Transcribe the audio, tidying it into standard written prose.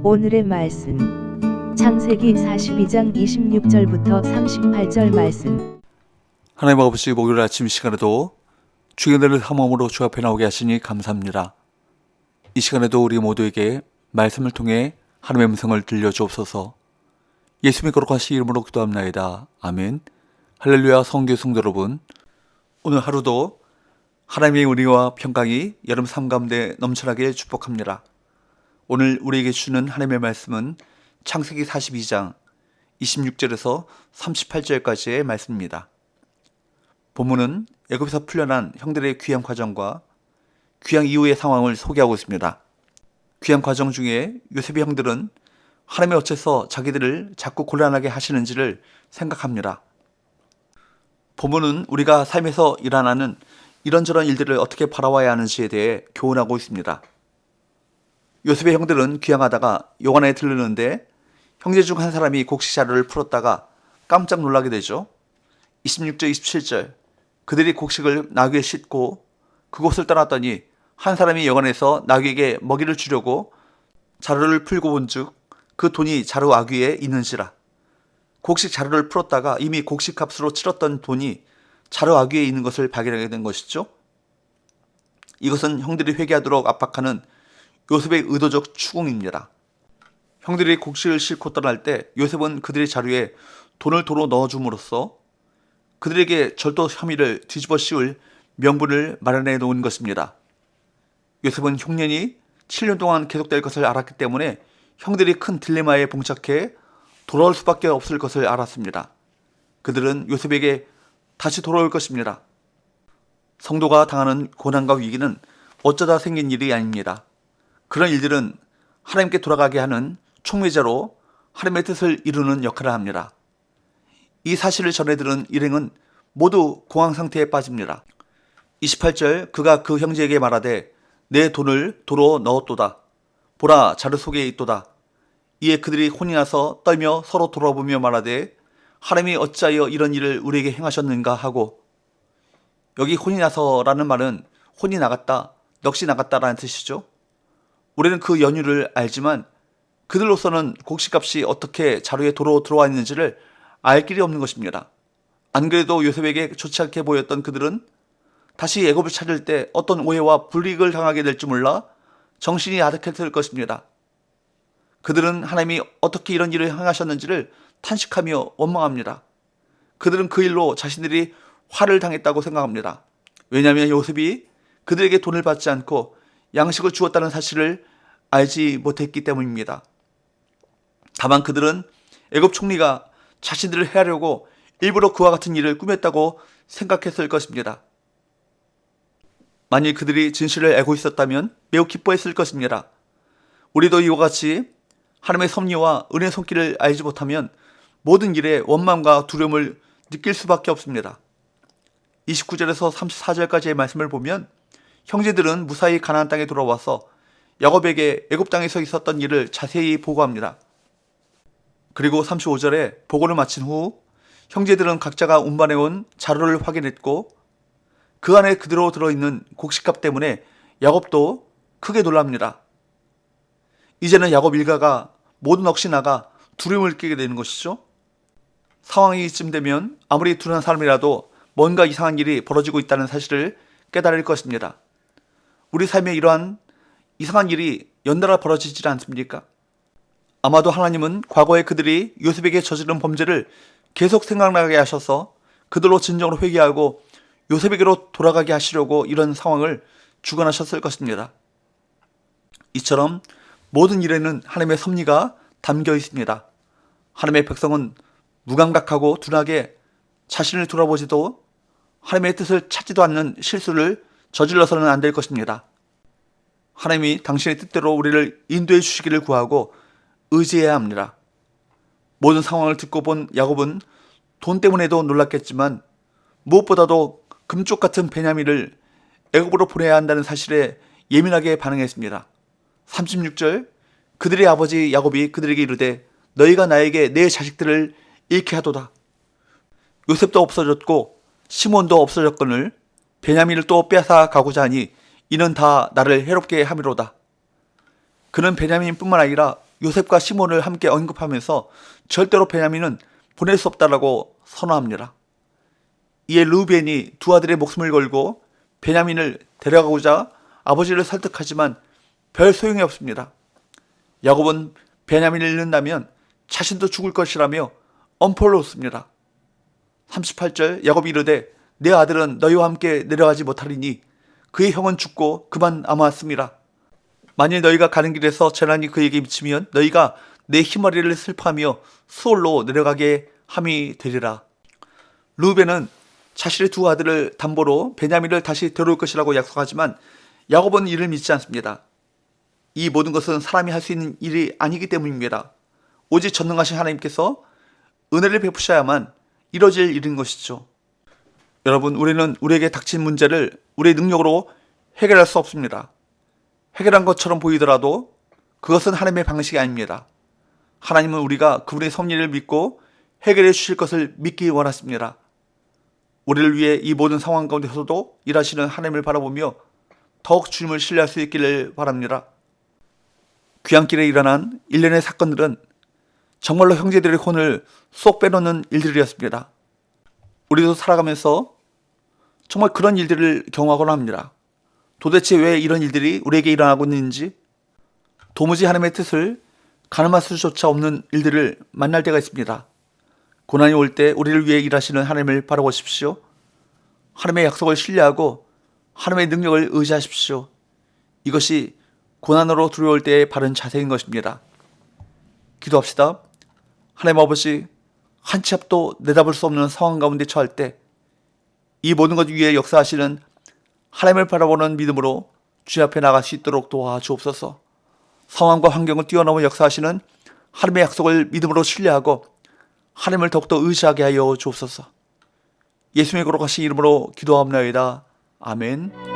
오늘의 말씀 창세기 42장 26절부터 38절 말씀. 하나님 아버지, 목요일 아침 시간에도 주의 은혜를 함음으로 주 앞에 나오게 하시니 감사합니다. 이 시간에도 우리 모두에게 말씀을 통해 하나님의 음성을 들려주옵소서. 예수님의 거룩하신 이름으로 기도합나이다. 아멘. 할렐루야. 성교 성도 여러분, 오늘 하루도 하나님의 은혜와 평강이 여러분 삶 가운데 넘쳐나길 축복합니다. 오늘 우리에게 주는 하나님의 말씀은 창세기 42장 26절에서 38절까지의 말씀입니다. 본문은 애굽에서 풀려난 형들의 귀향 과정과 귀향 이후의 상황을 소개하고 있습니다. 귀향 과정 중에 요셉의 형들은 하나님이 어째서 자기들을 자꾸 곤란하게 하시는지를 생각합니다. 본문은 우리가 삶에서 일어나는 이런저런 일들을 어떻게 바라봐야 하는지에 대해 교훈하고 있습니다. 요셉의 형들은 귀향하다가 요관에 들르는데 형제 중 한 사람이 곡식 자루를 풀었다가 깜짝 놀라게 되죠. 26절 27절 그들이 곡식을 나귀에 싣고 그곳을 떠났더니 한 사람이 여관에서 나귀에게 먹이를 주려고 자루를 풀고 본즉 그 돈이 자루 아귀에 있는지라. 곡식 자루를 풀었다가 이미 곡식 값으로 치렀던 돈이 자루 아귀에 있는 것을 발견하게 된 것이죠. 이것은 형들이 회개하도록 압박하는 요셉의 의도적 추궁입니다. 형들이 곡식을 싣고 떠날 때 요셉은 그들의 자루에 돈을 도로 넣어줌으로써 그들에게 절도 혐의를 뒤집어 씌울 명분을 마련해 놓은 것입니다. 요셉은 흉년이 7년 동안 계속될 것을 알았기 때문에 형들이 큰 딜레마에 봉착해 돌아올 수밖에 없을 것을 알았습니다. 그들은 요셉에게 다시 돌아올 것입니다. 성도가 당하는 고난과 위기는 어쩌다 생긴 일이 아닙니다. 그런 일들은 하나님께 돌아가게 하는 촉매자로 하나님의 뜻을 이루는 역할을 합니다. 이 사실을 전해 들은 일행은 모두 공황 상태에 빠집니다. 28절 그가 그 형제에게 말하되 내 돈을 도로 넣었도다. 보라 자루 속에 있도다. 이에 그들이 혼이 나서 떨며 서로 돌아보며 말하되 하나님이 어찌하여 이런 일을 우리에게 행하셨는가 하고, 여기 혼이 나서라는 말은 혼이 나갔다, 넋이 나갔다라는 뜻이죠. 우리는 그 연유를 알지만 그들로서는 곡식값이 어떻게 자루에 도로 들어와 있는지를 알 길이 없는 것입니다. 안 그래도 요셉에게 좋지 않게 보였던 그들은 다시 애굽을 찾을 때 어떤 오해와 불이익을 당하게 될지 몰라 정신이 아득했을 것입니다. 그들은 하나님이 어떻게 이런 일을 행하셨는지를 탄식하며 원망합니다. 그들은 그 일로 자신들이 화를 당했다고 생각합니다. 왜냐하면 요셉이 그들에게 돈을 받지 않고 양식을 주었다는 사실을 알지 못했기 때문입니다. 다만 그들은 애굽 총리가 자신들을 해하려고 일부러 그와 같은 일을 꾸몄다고 생각했을 것입니다. 만일 그들이 진실을 알고 있었다면 매우 기뻐했을 것입니다. 우리도 이와 같이 하나님의 섭리와 은혜의 손길을 알지 못하면 모든 일에 원망과 두려움을 느낄 수밖에 없습니다. 29절에서 34절까지의 말씀을 보면 형제들은 무사히 가나안 땅에 돌아와서 야곱에게 애굽 땅에서 있었던 일을 자세히 보고합니다. 그리고 35절에 보고를 마친 후 형제들은 각자가 운반해온 자루를 확인했고 그 안에 그대로 들어있는 곡식값 때문에 야곱도 크게 놀랍니다. 이제는 야곱 일가가 모두 넋이 나가 두려움을 끼게 되는 것이죠. 상황이 이쯤 되면 아무리 둔한 사람이라도 뭔가 이상한 일이 벌어지고 있다는 사실을 깨달을 것입니다. 우리 삶에 이러한 이상한 일이 연달아 벌어지지 않습니까? 아마도 하나님은 과거에 그들이 요셉에게 저지른 범죄를 계속 생각나게 하셔서 그들로 진정으로 회개하고 요셉에게로 돌아가게 하시려고 이런 상황을 주관하셨을 것입니다. 이처럼 모든 일에는 하나님의 섭리가 담겨 있습니다. 하나님의 백성은 무감각하고 둔하게 자신을 돌아보지도 하나님의 뜻을 찾지도 않는 실수를 저질러서는 안 될 것입니다. 하나님이 당신의 뜻대로 우리를 인도해 주시기를 구하고 의지해야 합니다. 모든 상황을 듣고 본 야곱은 돈 때문에도 놀랐겠지만 무엇보다도 금쪽 같은 베냐민을 애굽으로 보내야 한다는 사실에 예민하게 반응했습니다. 36절 그들의 아버지 야곱이 그들에게 이르되 너희가 나에게 내 자식들을 잃게 하도다. 요셉도 없어졌고 시몬도 없어졌거늘 베냐민을 또 빼앗아 가고자 하니 이는 다 나를 해롭게 함이로다. 그는 베냐민뿐만 아니라 요셉과 시몬을 함께 언급하면서 절대로 베냐민은 보낼 수 없다라고 선언합니다. 이에 르우벤이 두 아들의 목숨을 걸고 베냐민을 데려가고자 아버지를 설득하지만 별 소용이 없습니다. 야곱은 베냐민을 잃는다면 자신도 죽을 것이라며 엄포를 놓습니다. 38절 야곱이 이르되 내 아들은 너희와 함께 내려가지 못하리니 그의 형은 죽고 그만 남았습니다. 만일 너희가 가는 길에서 재난이 그에게 미치면 너희가 내 희머리를 슬퍼하며 수월로 내려가게 함이 되리라. 르우벤은 자신의 두 아들을 담보로 베냐민을 다시 데려올 것이라고 약속하지만 야곱은 이를 믿지 않습니다. 이 모든 것은 사람이 할 수 있는 일이 아니기 때문입니다. 오직 전능하신 하나님께서 은혜를 베푸셔야만 이뤄질 일인 것이죠. 여러분, 우리는 우리에게 닥친 문제를 우리의 능력으로 해결할 수 없습니다. 해결한 것처럼 보이더라도 그것은 하나님의 방식이 아닙니다. 하나님은 우리가 그분의 섭리를 믿고 해결해 주실 것을 믿기 원하십니다. 우리를 위해 이 모든 상황 가운데서도 일하시는 하나님을 바라보며 더욱 주님을 신뢰할 수 있기를 바랍니다. 귀향길에 일어난 일련의 사건들은 정말로 형제들의 혼을 쏙 빼놓는 일들이었습니다. 우리도 살아가면서 정말 그런 일들을 경험하곤 합니다. 도대체 왜 이런 일들이 우리에게 일어나고 있는지, 도무지 하나님의 뜻을 가늠할 수조차 없는 일들을 만날 때가 있습니다. 고난이 올 때 우리를 위해 일하시는 하나님을 바라보십시오. 하나님의 약속을 신뢰하고 하나님의 능력을 의지하십시오. 이것이 고난으로 두려울 때의 바른 자세인 것입니다. 기도합시다. 하나님 아버지, 한 치 앞도 내다볼 수 없는 상황 가운데 처할 때 이 모든 것 위에 역사하시는 하나님을 바라보는 믿음으로 주님 앞에 나갈 수 있도록 도와주옵소서. 상황과 환경을 뛰어넘어 역사하시는 하나님의 약속을 믿음으로 신뢰하고 하나님을 더욱더 의지하게 하여 주옵소서. 예수님의 거룩하신 이름으로 기도하옵나이다. 아멘.